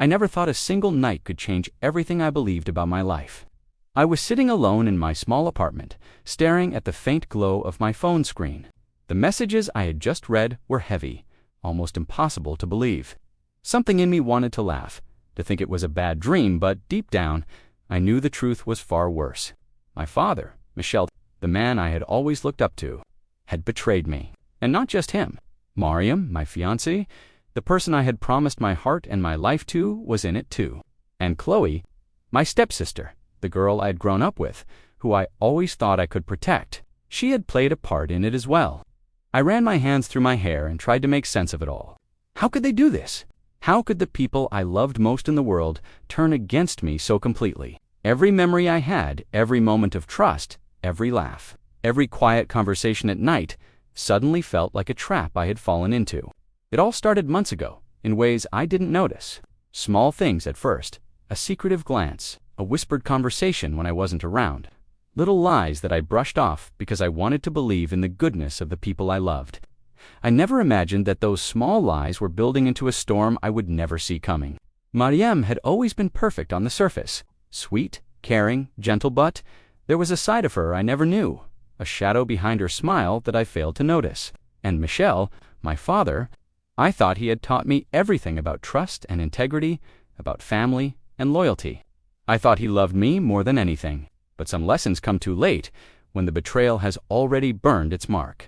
I never thought a single night could change everything I believed about my life. I was sitting alone in my small apartment, staring at the faint glow of my phone screen. The messages I had just read were heavy, almost impossible to believe. Something in me wanted to laugh, to think it was a bad dream, but deep down, I knew the truth was far worse. My father, Michel, the man I had always looked up to, had betrayed me. And not just him. Mariam, my fiancée, the person I had promised my heart and my life to, was in it too. And Chloe, my stepsister, the girl I had grown up with, who I always thought I could protect, she had played a part in it as well. I ran my hands through my hair and tried to make sense of it all. How could they do this? How could the people I loved most in the world turn against me so completely? Every memory I had, every moment of trust, every laugh, every quiet conversation at night, suddenly felt like a trap I had fallen into. It all started months ago, in ways I didn't notice. Small things at first, a secretive glance, a whispered conversation when I wasn't around, little lies that I brushed off because I wanted to believe in the goodness of the people I loved. I never imagined that those small lies were building into a storm I would never see coming. Mariam had always been perfect on the surface. Sweet, caring, gentle, but there was a side of her I never knew, a shadow behind her smile that I failed to notice. And Michel, my father, I thought he had taught me everything about trust and integrity, about family and loyalty. I thought he loved me more than anything, but some lessons come too late when the betrayal has already burned its mark.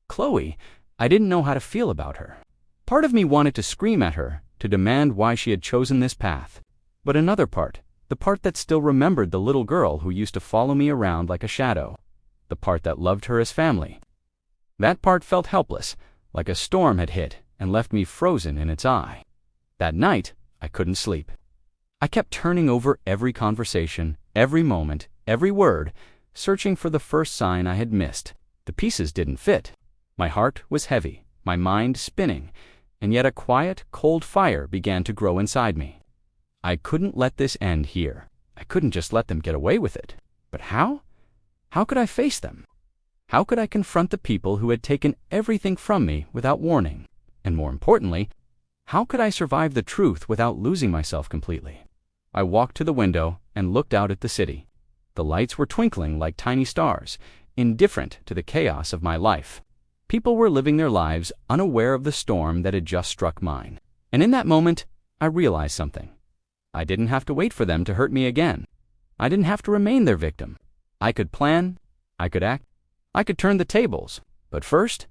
Chloe, I didn't know how to feel about her. Part of me wanted to scream at her, to demand why she had chosen this path. But another part, the part that still remembered the little girl who used to follow me around like a shadow, the part that loved her as family. That part felt helpless, like a storm had hit and left me frozen in its eye. That night, I couldn't sleep. I kept turning over every conversation, every moment, every word, searching for the first sign I had missed. The pieces didn't fit. My heart was heavy, my mind spinning, and yet a quiet, cold fire began to grow inside me. I couldn't let this end here. I couldn't just let them get away with it. But how? How could I face them? How could I confront the people who had taken everything from me without warning? And more importantly, how could I survive the truth without losing myself completely? I walked to the window and looked out at the city. The lights were twinkling like tiny stars, indifferent to the chaos of my life. People were living their lives unaware of the storm that had just struck mine. And in that moment, I realized something. I didn't have to wait for them to hurt me again. I didn't have to remain their victim. I could plan, I could act, I could turn the tables. But first,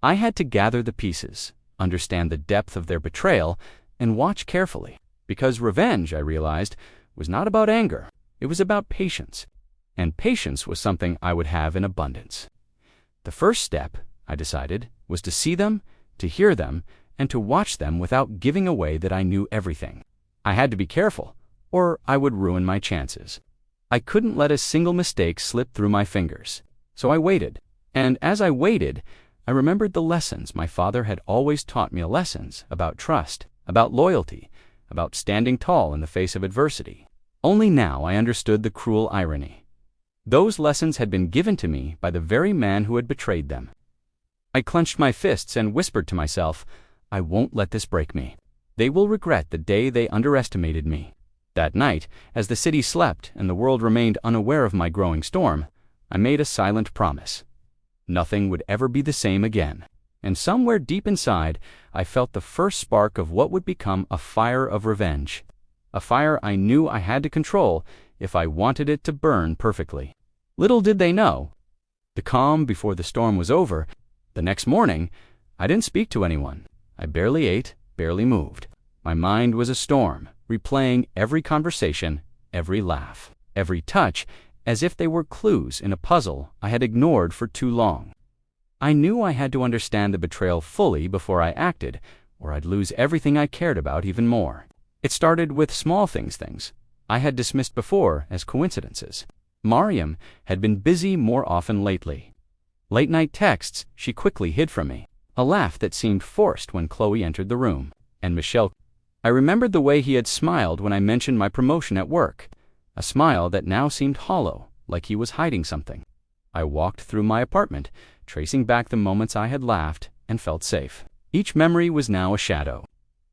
I had to gather the pieces, understand the depth of their betrayal, and watch carefully. Because revenge, I realized, was not about anger. It was about patience. And patience was something I would have in abundance. The first step, I decided, was to see them, to hear them, and to watch them without giving away that I knew everything. I had to be careful, or I would ruin my chances. I couldn't let a single mistake slip through my fingers. So I waited. And as I waited, I remembered the lessons my father had always taught me, lessons about trust, about loyalty, about standing tall in the face of adversity. Only now I understood the cruel irony. Those lessons had been given to me by the very man who had betrayed them. I clenched my fists and whispered to myself, I won't let this break me. They will regret the day they underestimated me. That night, as the city slept and the world remained unaware of my growing storm, I made a silent promise. Nothing would ever be the same again. And somewhere deep inside, I felt the first spark of what would become a fire of revenge. A fire I knew I had to control if I wanted it to burn perfectly. Little did they know, the calm before the storm was over, the next morning, I didn't speak to anyone. I barely ate, barely moved. My mind was a storm, replaying every conversation, every laugh, every touch, as if they were clues in a puzzle I had ignored for too long. I knew I had to understand the betrayal fully before I acted, or I'd lose everything I cared about even more. It started with small things I had dismissed before as coincidences. Mariam had been busy more often lately. Late-night texts she quickly hid from me, a laugh that seemed forced when Chloe entered the room, and Michel. I remembered the way he had smiled when I mentioned my promotion at work, a smile that now seemed hollow, like he was hiding something. I walked through my apartment, tracing back the moments I had laughed and felt safe. Each memory was now a shadow.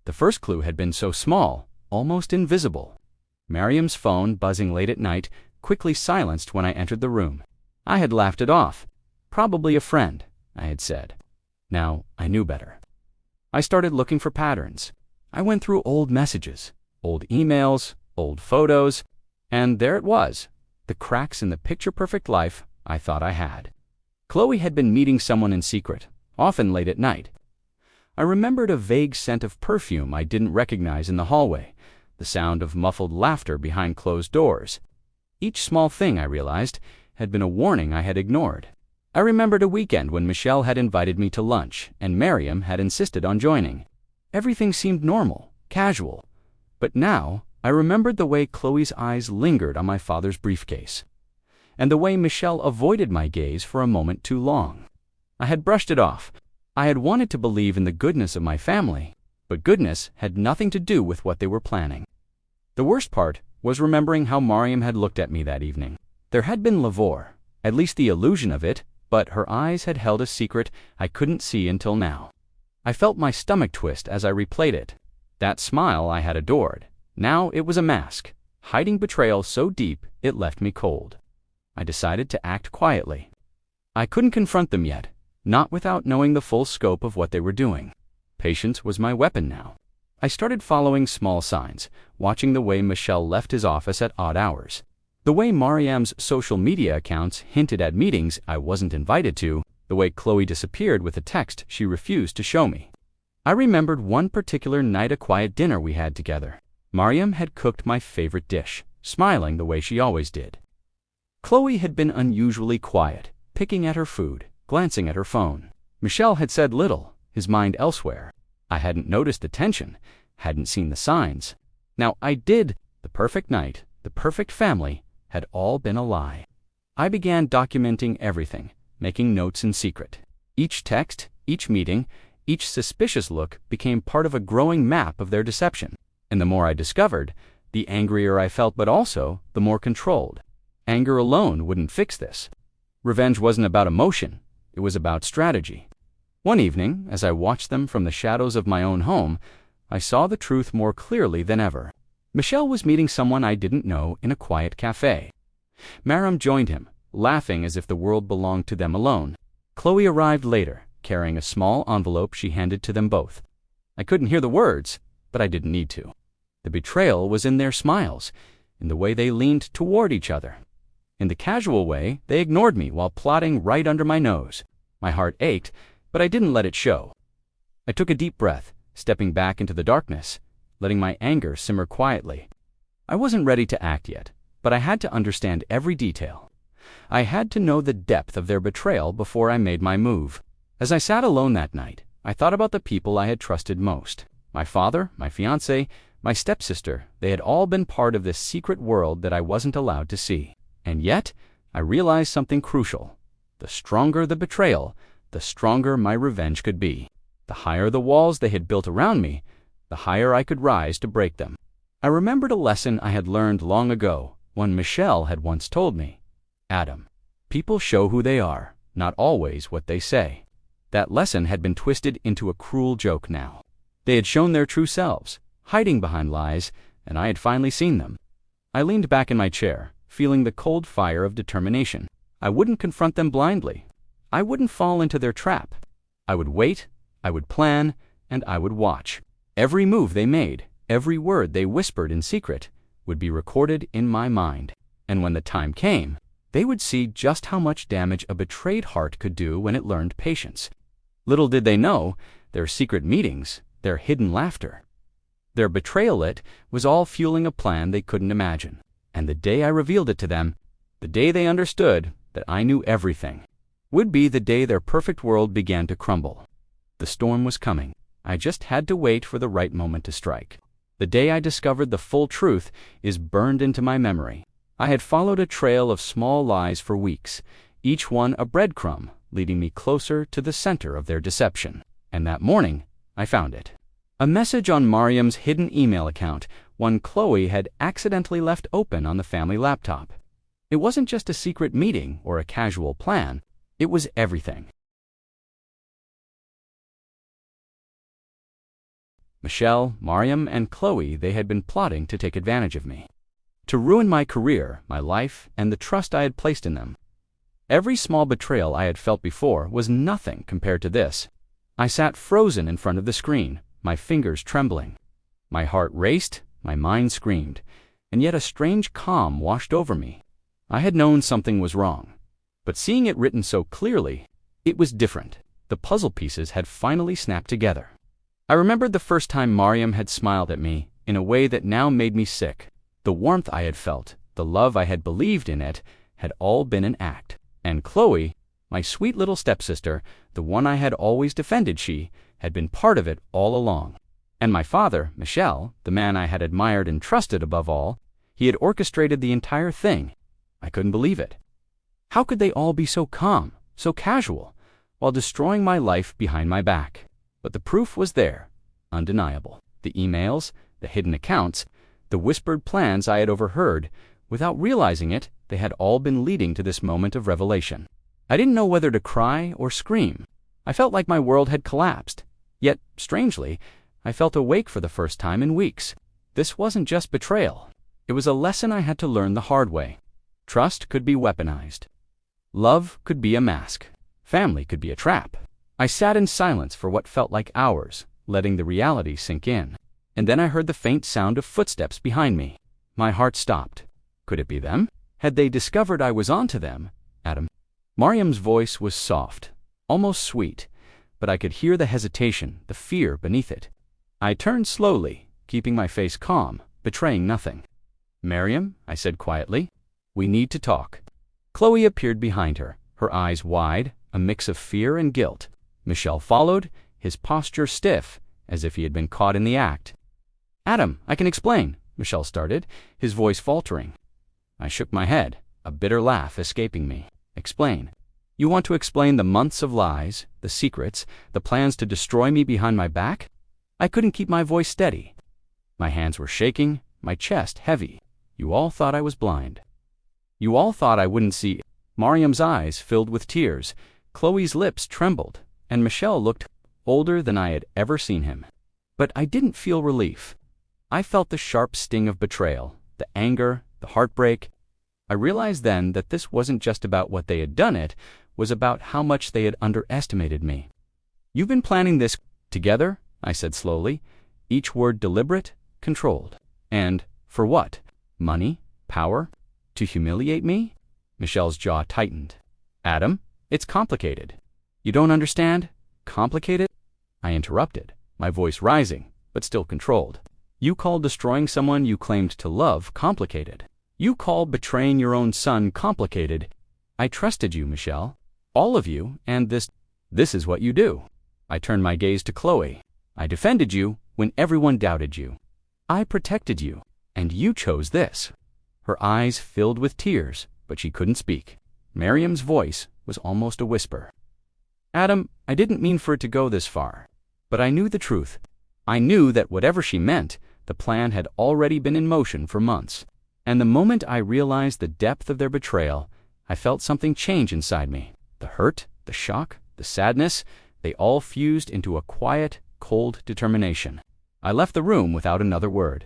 The first clue had been so small, almost invisible. Miriam's phone, buzzing late at night, quickly silenced when I entered the room. I had laughed it off. Probably a friend, I had said. Now I knew better. I started looking for patterns. I went through old messages, old emails, old photos, and there it was, the cracks in the picture-perfect life I thought I had. Chloe had been meeting someone in secret, often late at night. I remembered a vague scent of perfume I didn't recognize in the hallway, the sound of muffled laughter behind closed doors. Each small thing, I realized, had been a warning I had ignored. I remembered a weekend when Michelle had invited me to lunch and Miriam had insisted on joining. Everything seemed normal, casual. But now, I remembered the way Chloe's eyes lingered on my father's briefcase, and the way Michelle avoided my gaze for a moment too long. I had brushed it off. I had wanted to believe in the goodness of my family, but goodness had nothing to do with what they were planning. The worst part was remembering how Miriam had looked at me that evening. There had been lavor, at least the illusion of it, but her eyes had held a secret I couldn't see until now. I felt my stomach twist as I replayed it. That smile I had adored. Now it was a mask, hiding betrayal so deep it left me cold. I decided to act quietly. I couldn't confront them yet, not without knowing the full scope of what they were doing. Patience was my weapon now. I started following small signs, watching the way Michelle left his office at odd hours, the way Miriam's social media accounts hinted at meetings I wasn't invited to, the way Chloe disappeared with a text she refused to show me. I remembered one particular night, a quiet dinner we had together. Miriam had cooked my favorite dish, smiling the way she always did. Chloe had been unusually quiet, picking at her food, glancing at her phone. Michelle had said little, his mind elsewhere. I hadn't noticed the tension, hadn't seen the signs. Now I did. The perfect night, the perfect family, had all been a lie. I began documenting everything, making notes in secret. Each text, each meeting, each suspicious look became part of a growing map of their deception. And the more I discovered, the angrier I felt, but also the more controlled. Anger alone wouldn't fix this. Revenge wasn't about emotion, it was about strategy. One evening, as I watched them from the shadows of my own home, I saw the truth more clearly than ever. Michelle was meeting someone I didn't know in a quiet cafe. Miriam joined him, laughing as if the world belonged to them alone. Chloe arrived later, carrying a small envelope she handed to them both. I couldn't hear the words, but I didn't need to. The betrayal was in their smiles, in the way they leaned toward each other. In the casual way, they ignored me while plotting right under my nose. My heart ached, but I didn't let it show. I took a deep breath, stepping back into the darkness, letting my anger simmer quietly. I wasn't ready to act yet, but I had to understand every detail. I had to know the depth of their betrayal before I made my move. As I sat alone that night, I thought about the people I had trusted most. My father, my fiancée, my stepsister, they had all been part of this secret world that I wasn't allowed to see. And yet, I realized something crucial. The stronger the betrayal, the stronger my revenge could be. The higher the walls they had built around me, the higher I could rise to break them. I remembered a lesson I had learned long ago, one Michelle had once told me. Adam, people show who they are, not always what they say. That lesson had been twisted into a cruel joke now. They had shown their true selves, hiding behind lies, and I had finally seen them. I leaned back in my chair, feeling the cold fire of determination. I wouldn't confront them blindly. I wouldn't fall into their trap. I would wait, I would plan, and I would watch. Every move they made, every word they whispered in secret, would be recorded in my mind. And when the time came, they would see just how much damage a betrayed heart could do when it learned patience. Little did they know, their secret meetings, their hidden laughter, their betrayal was all fueling a plan they couldn't imagine. And the day I revealed it to them, the day they understood that I knew everything, would be the day their perfect world began to crumble. The storm was coming. I just had to wait for the right moment to strike. The day I discovered the full truth is burned into my memory. I had followed a trail of small lies for weeks, each one a breadcrumb leading me closer to the center of their deception. And that morning, I found it. A message on Miriam's hidden email account, one Chloe had accidentally left open on the family laptop. It wasn't just a secret meeting or a casual plan. It was everything. Michelle, Mariam, and Chloe, they had been plotting to take advantage of me, to ruin my career, my life, and the trust I had placed in them. Every small betrayal I had felt before was nothing compared to this. I sat frozen in front of the screen, my fingers trembling. My heart raced, my mind screamed, and yet a strange calm washed over me. I had known something was wrong, but seeing it written so clearly, it was different. The puzzle pieces had finally snapped together. I remembered the first time Mariam had smiled at me in a way that now made me sick. The warmth I had felt, the love I had believed in it, had all been an act. And Chloe, my sweet little stepsister, the one I had always defended, she had been part of it all along. And my father, Michel, the man I had admired and trusted above all, he had orchestrated the entire thing. I couldn't believe it. How could they all be so calm, so casual, while destroying my life behind my back? But the proof was there, undeniable. The emails, the hidden accounts, the whispered plans I had overheard. Without realizing it, they had all been leading to this moment of revelation. I didn't know whether to cry or scream. I felt like my world had collapsed. Yet, strangely, I felt awake for the first time in weeks. This wasn't just betrayal. It was a lesson I had to learn the hard way. Trust could be weaponized. Love could be a mask. Family could be a trap. I sat in silence for what felt like hours, letting the reality sink in. And then I heard the faint sound of footsteps behind me. My heart stopped. Could it be them? Had they discovered I was onto them? Adam. Mariam's voice was soft, almost sweet, but I could hear the hesitation, the fear beneath it. I turned slowly, keeping my face calm, betraying nothing. "Mariam," I said quietly, "we need to talk." Chloe appeared behind her, her eyes wide, a mix of fear and guilt. Michel followed, his posture stiff, as if he had been caught in the act. "Adam, I can explain," Michel started, his voice faltering. I shook my head, a bitter laugh escaping me. "Explain? You want to explain the months of lies, the secrets, the plans to destroy me behind my back?" I couldn't keep my voice steady. My hands were shaking, my chest heavy. "You all thought I was blind. You all thought I wouldn't see." Mariam's eyes filled with tears, Chloe's lips trembled, and Michel looked older than I had ever seen him. But I didn't feel relief. I felt the sharp sting of betrayal, the anger, the heartbreak. I realized then that this wasn't just about what they had done, it was about how much they had underestimated me. "You've been planning this together," I said slowly, each word deliberate, controlled. "And for what? Money? Power? To humiliate me?" Michel's jaw tightened. "Adam, it's complicated. You don't understand? Complicated?" I interrupted, my voice rising, but still controlled. "You call destroying someone you claimed to love complicated. You call betraying your own son complicated. I trusted you, Michel. All of you, and this is what you do." I turned my gaze to Chloe. "I defended you when everyone doubted you. I protected you, and you chose this." Her eyes filled with tears, but she couldn't speak. Mariam's voice was almost a whisper. "Adam, I didn't mean for it to go this far. But I knew the truth. I knew that whatever she meant, the plan had already been in motion for months. And the moment I realized the depth of their betrayal, I felt something change inside me. The hurt, the shock, the sadness, they all fused into a quiet, cold determination. I left the room without another word.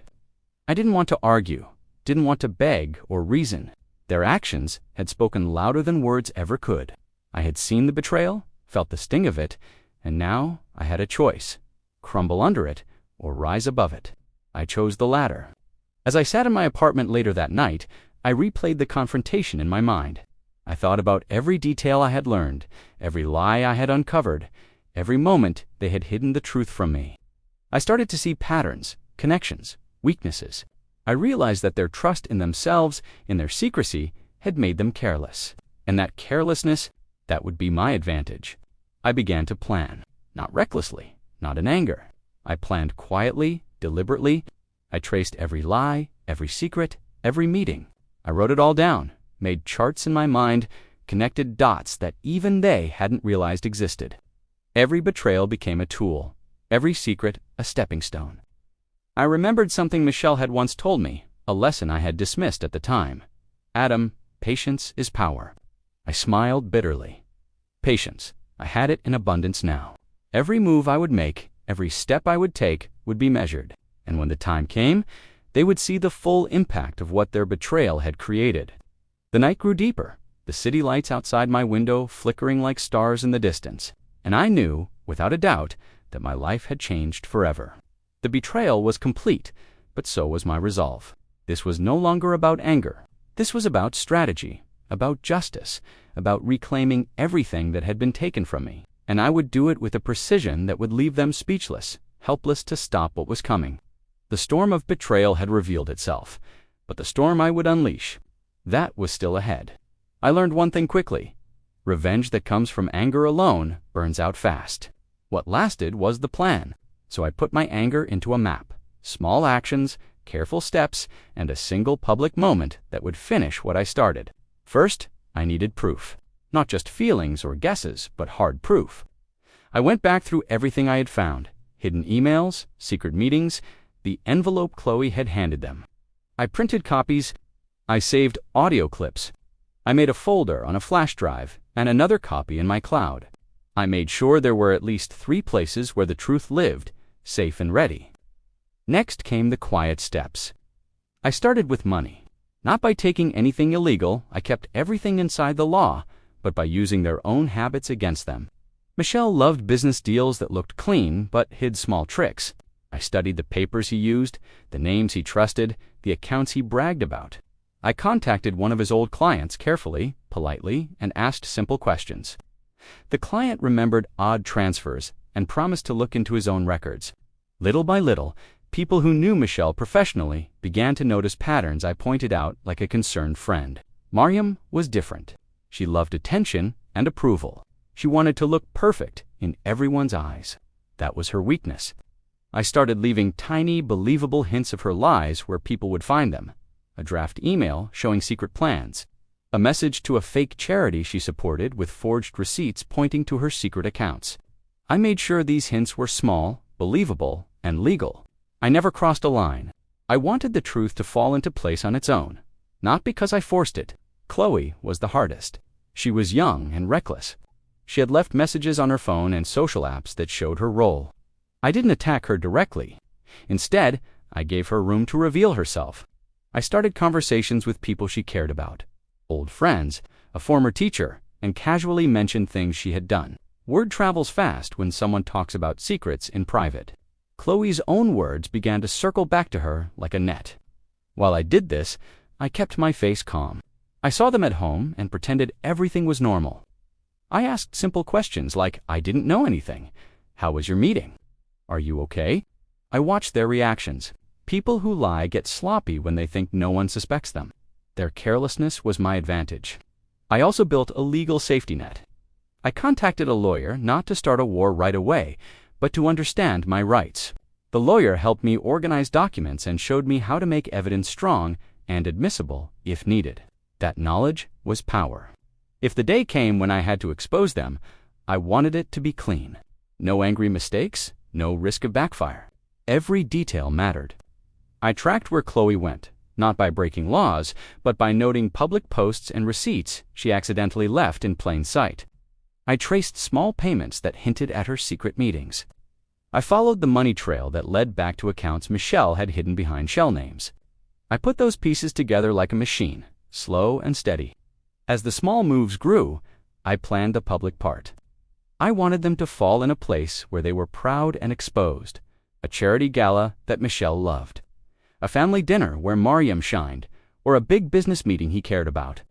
I didn't want to argue, didn't want to beg or reason. Their actions had spoken louder than words ever could. I had seen the betrayal, felt the sting of it, and now I had a choice: crumble under it or rise above it. I chose the latter. As I sat in my apartment later that night, I replayed the confrontation in my mind. I thought about every detail I had learned, every lie I had uncovered, every moment they had hidden the truth from me. I started to see patterns, connections, weaknesses. I realized that their trust in themselves, in their secrecy, had made them careless. And that carelessness, that would be my advantage. I began to plan, not recklessly, not in anger. I planned quietly, deliberately. I traced every lie, every secret, every meeting. I wrote it all down, made charts in my mind, connected dots that even they hadn't realized existed. Every betrayal became a tool, every secret a stepping stone. I remembered something Michel had once told me, a lesson I had dismissed at the time. "Adam, patience is power." I smiled bitterly. Patience. I had it in abundance now. Every move I would make, every step I would take, would be measured, and when the time came, they would see the full impact of what their betrayal had created. The night grew deeper, the city lights outside my window flickering like stars in the distance, and I knew, without a doubt, that my life had changed forever. The betrayal was complete, but so was my resolve. This was no longer about anger. This was about strategy, about justice, about reclaiming everything that had been taken from me, and I would do it with a precision that would leave them speechless, helpless to stop what was coming. The storm of betrayal had revealed itself, but the storm I would unleash, that was still ahead. I learned one thing quickly. Revenge that comes from anger alone burns out fast. What lasted was the plan, so I put my anger into a map, small actions, careful steps, and a single public moment that would finish what I started. First, I needed proof. Not just feelings or guesses, but hard proof. I went back through everything I had found, hidden emails, secret meetings, the envelope Chloe had handed them. I printed copies, I saved audio clips. I made a folder on a flash drive and another copy in my cloud. I made sure there were at least 3 places where the truth lived, safe and ready. Next came the quiet steps. I started with money. Not by taking anything illegal, I kept everything inside the law, but by using their own habits against them. Michel loved business deals that looked clean but hid small tricks. I studied the papers he used, the names he trusted, the accounts he bragged about. I contacted one of his old clients carefully, politely, and asked simple questions. The client remembered odd transfers and promised to look into his own records. Little by little, people who knew Michel professionally began to notice patterns I pointed out like a concerned friend. Mariam was different. She loved attention and approval. She wanted to look perfect in everyone's eyes. That was her weakness. I started leaving tiny, believable hints of her lies where people would find them. A draft email showing secret plans. A message to a fake charity she supported with forged receipts pointing to her secret accounts. I made sure these hints were small, believable, and legal. I never crossed a line. I wanted the truth to fall into place on its own, not because I forced it. Chloe was the hardest. She was young and reckless. She had left messages on her phone and social apps that showed her role. I didn't attack her directly. Instead, I gave her room to reveal herself. I started conversations with people she cared about. Old friends, a former teacher, and casually mentioned things she had done. Word travels fast when someone talks about secrets in private. Chloe's own words began to circle back to her like a net. While I did this, I kept my face calm. I saw them at home and pretended everything was normal. I asked simple questions like, "I didn't know anything. How was your meeting? Are you okay?" I watched their reactions. People who lie get sloppy when they think no one suspects them. Their carelessness was my advantage. I also built a legal safety net. I contacted a lawyer not to start a war right away, but to understand my rights. The lawyer helped me organize documents and showed me how to make evidence strong and admissible if needed. That knowledge was power. If the day came when I had to expose them, I wanted it to be clean. No angry mistakes, no risk of backfire. Every detail mattered. I tracked where Chloe went, not by breaking laws, but by noting public posts and receipts she accidentally left in plain sight. I traced small payments that hinted at her secret meetings. I followed the money trail that led back to accounts Michel had hidden behind shell names. I put those pieces together like a machine, slow and steady. As the small moves grew, I planned the public part. I wanted them to fall in a place where they were proud and exposed. A charity gala that Michel loved. A family dinner where Mariam shined, or a big business meeting he cared about.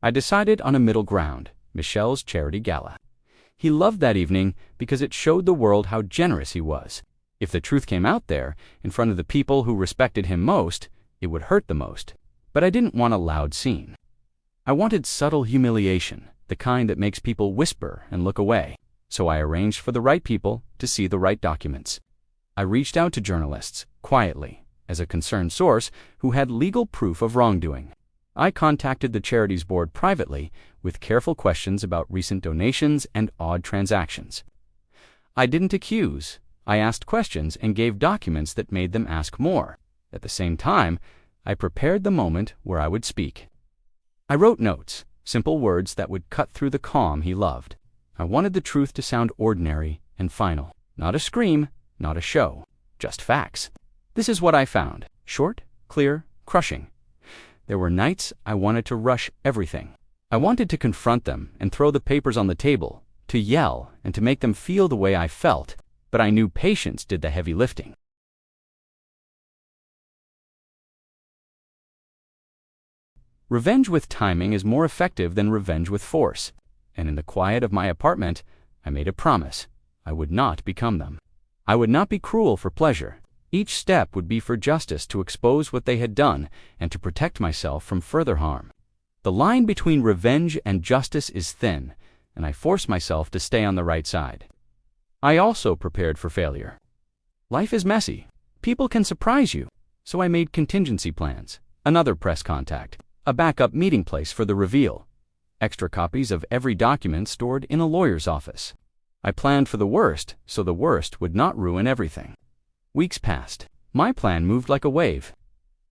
I decided on a middle ground, Michel's charity gala. He loved that evening because it showed the world how generous he was. If the truth came out there, in front of the people who respected him most, it would hurt the most. But I didn't want a loud scene. I wanted subtle humiliation, the kind that makes people whisper and look away. So I arranged for the right people to see the right documents. I reached out to journalists, quietly, as a concerned source who had legal proof of wrongdoing. I contacted the charity's board privately with careful questions about recent donations and odd transactions. I didn't accuse. I asked questions and gave documents that made them ask more. At the same time, I prepared the moment where I would speak. I wrote notes, simple words that would cut through the calm he loved. I wanted the truth to sound ordinary and final. Not a scream, not a show. just facts. This is what I found: short, clear, crushing. There were nights I wanted to rush everything. I wanted to confront them and throw the papers on the table, to yell and to make them feel the way I felt, but I knew patience did the heavy lifting. Revenge with timing is more effective than revenge with force, and in the quiet of my apartment, I made a promise. I would not become them. I would not be cruel for pleasure. Each step would be for justice, to expose what they had done and to protect myself from further harm. The line between revenge and justice is thin, and I forced myself to stay on the right side. I also prepared for failure. Life is messy. People can surprise you, so I made contingency plans, another press contact, a backup meeting place for the reveal, extra copies of every document stored in a lawyer's office. I planned for the worst, so the worst would not ruin everything. Weeks passed. My plan moved like a wave.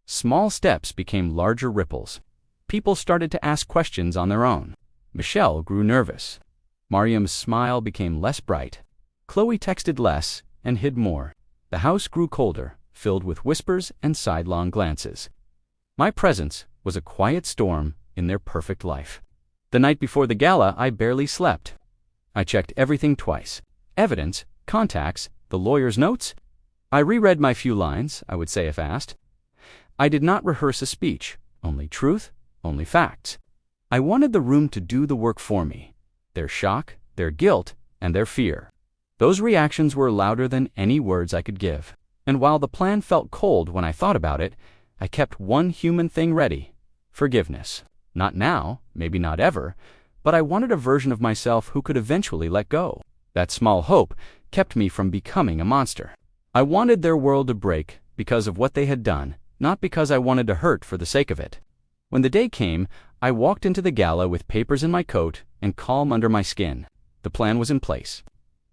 Small steps became larger ripples. People started to ask questions on their own. Michelle grew nervous. Mariam's smile became less bright. Chloe texted less and hid more. The house grew colder, filled with whispers and sidelong glances. My presence was a quiet storm in their perfect life. The night before the gala, I barely slept. I checked everything twice: evidence, contacts, the lawyer's notes. I reread my few lines, I would say if asked. I did not rehearse a speech, only truth, only facts. I wanted the room to do the work for me, their shock, their guilt, and their fear. Those reactions were louder than any words I could give. And while the plan felt cold when I thought about it, I kept one human thing ready: forgiveness. Not now, maybe not ever, but I wanted a version of myself who could eventually let go. That small hope kept me from becoming a monster. I wanted their world to break because of what they had done, not because I wanted to hurt for the sake of it. When the day came, I walked into the gala with papers in my coat and calm under my skin. The plan was in place.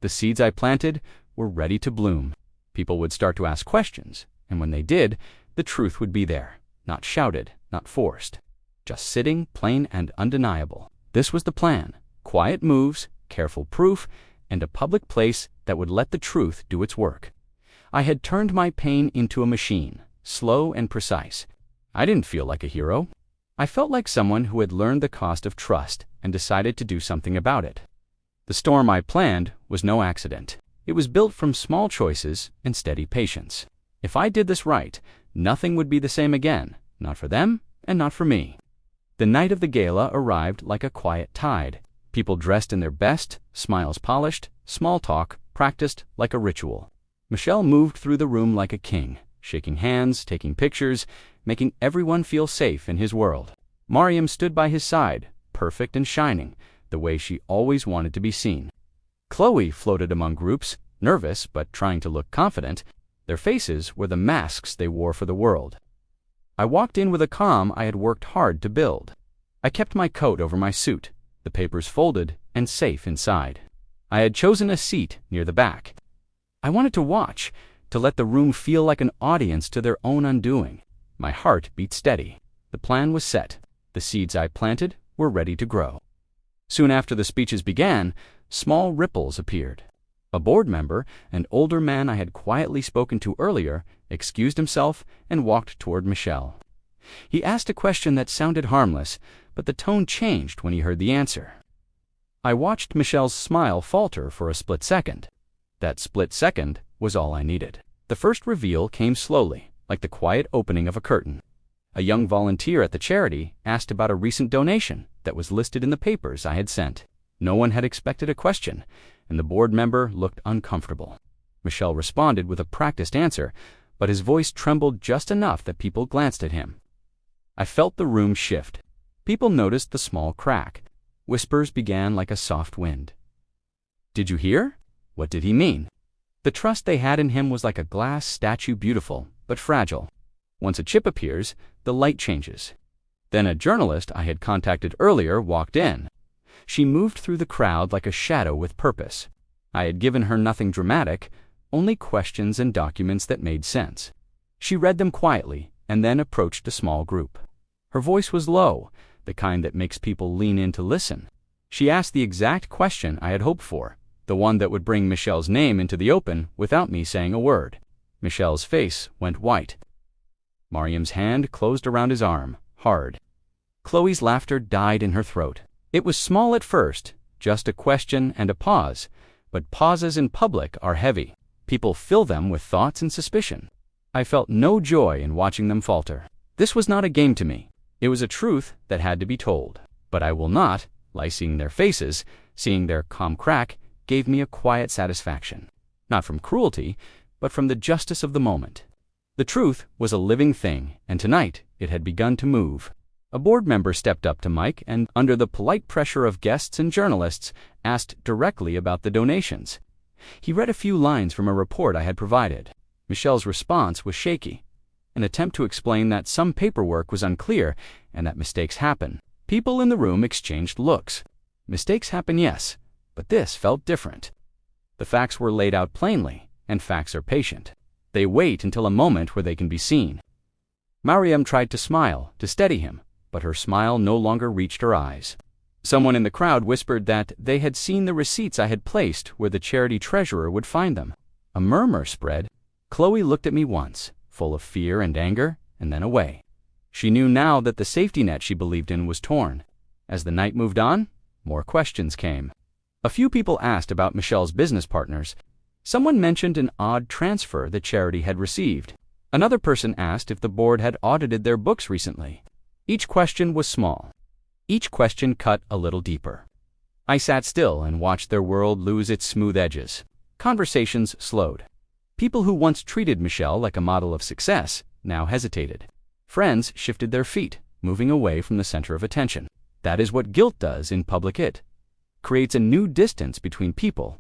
The seeds I planted were ready to bloom. People would start to ask questions, and when they did, the truth would be there, not shouted, not forced, just sitting, plain and undeniable. This was the plan: quiet moves, careful proof, and a public place that would let the truth do its work. I had turned my pain into a machine, slow and precise. I didn't feel like a hero. I felt like someone who had learned the cost of trust and decided to do something about it. The storm I planned was no accident. It was built from small choices and steady patience. If I did this right, nothing would be the same again, not for them and not for me. The night of the gala arrived like a quiet tide. People dressed in their best, smiles polished, small talk practiced like a ritual. Michelle moved through the room like a king, shaking hands, taking pictures, making everyone feel safe in his world. Mariam stood by his side, perfect and shining, the way she always wanted to be seen. Chloe floated among groups, nervous but trying to look confident. Their faces were the masks they wore for the world. I walked in with a calm I had worked hard to build. I kept my coat over my suit, the papers folded and safe inside. I had chosen a seat near the back. I wanted to watch, to let the room feel like an audience to their own undoing. My heart beat steady. The plan was set. The seeds I planted were ready to grow. Soon after the speeches began, small ripples appeared. A board member, an older man I had quietly spoken to earlier, excused himself and walked toward Michelle. He asked a question that sounded harmless, but the tone changed when he heard the answer. I watched Michelle's smile falter for a split second. That split second was all I needed. The first reveal came slowly, like the quiet opening of a curtain. A young volunteer at the charity asked about a recent donation that was listed in the papers I had sent. No one had expected a question, and the board member looked uncomfortable. Michelle responded with a practiced answer, but his voice trembled just enough that people glanced at him. I felt the room shift. People noticed the small crack. Whispers began like a soft wind. "Did you hear?" What did he mean? The trust they had in him was like a glass statue, beautiful but fragile. Once a chip appears, the light changes. Then a journalist I had contacted earlier walked in. She moved through the crowd like a shadow with purpose. I had given her nothing dramatic, only questions and documents that made sense. She read them quietly and then approached a small group. Her voice was low, the kind that makes people lean in to listen. She asked the exact question I had hoped for, the one that would bring Michelle's name into the open without me saying a word. Michelle's face went white. Mariam's hand closed around his arm, hard. Chloe's laughter died in her throat. It was small at first, just a question and a pause, but pauses in public are heavy. People fill them with thoughts and suspicion. I felt no joy in watching them falter. This was not a game to me. It was a truth that had to be told. But I will not, like seeing their faces, seeing their calm crack, gave me a quiet satisfaction. Not from cruelty, but from the justice of the moment. The truth was a living thing, and tonight it had begun to move. A board member stepped up to Mike and, under the polite pressure of guests and journalists, asked directly about the donations. He read a few lines from a report I had provided. Michelle's response was shaky, an attempt to explain that some paperwork was unclear and that mistakes happen. People in the room exchanged looks. Mistakes happen, yes, but this felt different. The facts were laid out plainly, and facts are patient. They wait until a moment where they can be seen. Mariam tried to smile, to steady him, but her smile no longer reached her eyes. Someone in the crowd whispered that they had seen the receipts I had placed where the charity treasurer would find them. A murmur spread. Chloe looked at me once, full of fear and anger, and then away. She knew now that the safety net she believed in was torn. As the night moved on, more questions came. A few people asked about Michelle's business partners. Someone mentioned an odd transfer the charity had received. Another person asked if the board had audited their books recently. Each question was small. Each question cut a little deeper. I sat still and watched their world lose its smooth edges. Conversations slowed. People who once treated Michelle like a model of success now hesitated. Friends shifted their feet, moving away from the center of attention. That is what guilt does in public. It creates a new distance between people.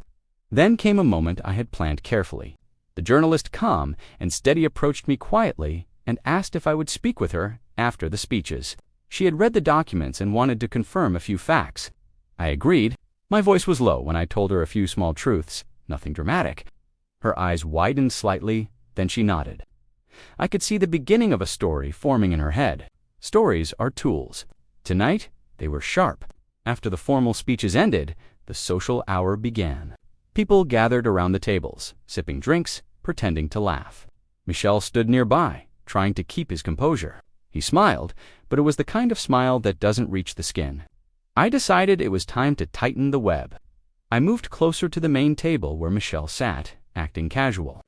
Then came a moment I had planned carefully. The journalist, calm and steady, approached me quietly and asked if I would speak with her after the speeches. She had read the documents and wanted to confirm a few facts. I agreed. My voice was low when I told her a few small truths, nothing dramatic. Her eyes widened slightly, then she nodded. I could see the beginning of a story forming in her head. Stories are tools. Tonight, they were sharp. After the formal speeches ended, the social hour began. People gathered around the tables, sipping drinks, pretending to laugh. Michelle stood nearby, trying to keep his composure. He smiled, but it was the kind of smile that doesn't reach the skin. I decided it was time to tighten the web. I moved closer to the main table where Michelle sat, acting casual.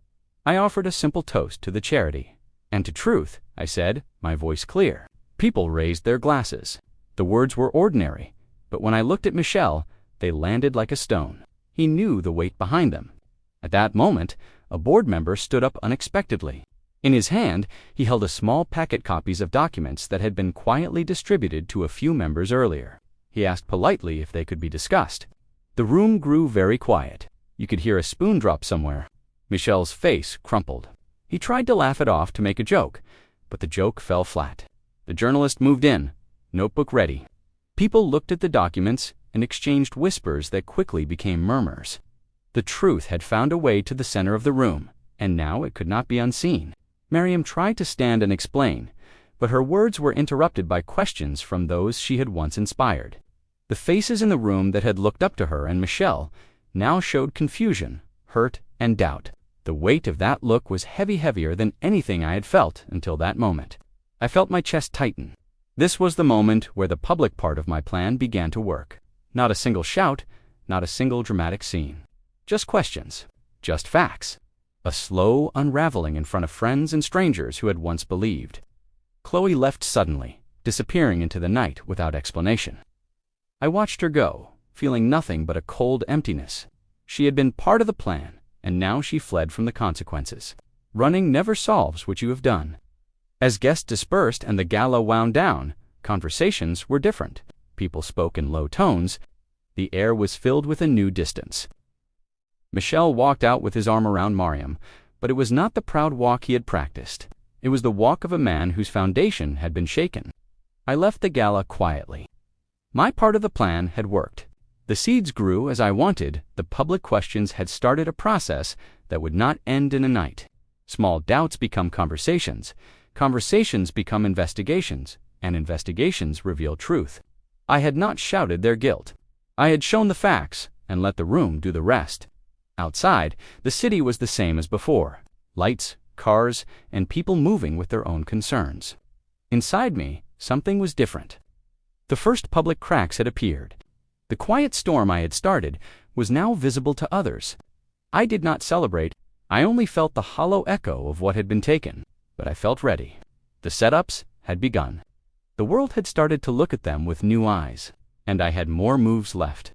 I offered a simple toast to the charity. And to truth, I said, my voice clear. People raised their glasses. The words were ordinary, but when I looked at Michelle, they landed like a stone. He knew the weight behind them. At that moment, a board member stood up unexpectedly. In his hand, he held a small packet copies of documents that had been quietly distributed to a few members earlier. He asked politely if they could be discussed. The room grew very quiet. You could hear a spoon drop somewhere. Michelle's face crumpled. He tried to laugh it off to make a joke, but the joke fell flat. The journalist moved in, notebook ready. People looked at the documents and exchanged whispers that quickly became murmurs. The truth had found a way to the center of the room, and now it could not be unseen. Mariam tried to stand and explain, but her words were interrupted by questions from those she had once inspired. The faces in the room that had looked up to her and Michelle now showed confusion, hurt, and doubt. The weight of that look was heavier than anything I had felt until that moment. I felt my chest tighten. This was the moment where the public part of my plan began to work. Not a single shout, not a single dramatic scene. Just questions, just facts. A slow unraveling in front of friends and strangers who had once believed. Chloe left suddenly, disappearing into the night without explanation. I watched her go, feeling nothing but a cold emptiness. She had been part of the plan, and now she fled from the consequences. Running never solves what you have done. As guests dispersed and the gala wound down, conversations were different. People spoke in low tones. The air was filled with a new distance. Michelle walked out with his arm around Mariam, but it was not the proud walk he had practiced. It was the walk of a man whose foundation had been shaken. I left the gala quietly. My part of the plan had worked. The seeds grew as I wanted. The public questions had started a process that would not end in a night. Small doubts become conversations. Conversations become investigations, and investigations reveal truth. I had not shouted their guilt. I had shown the facts and let the room do the rest. Outside, the city was the same as before. lights, cars, and people moving with their own concerns. Inside me, something was different. The first public cracks had appeared. The quiet storm I had started was now visible to others. I did not celebrate, I only felt the hollow echo of what had been taken. But I felt ready. The setups had begun. The world had started to look at them with new eyes, and I had more moves left.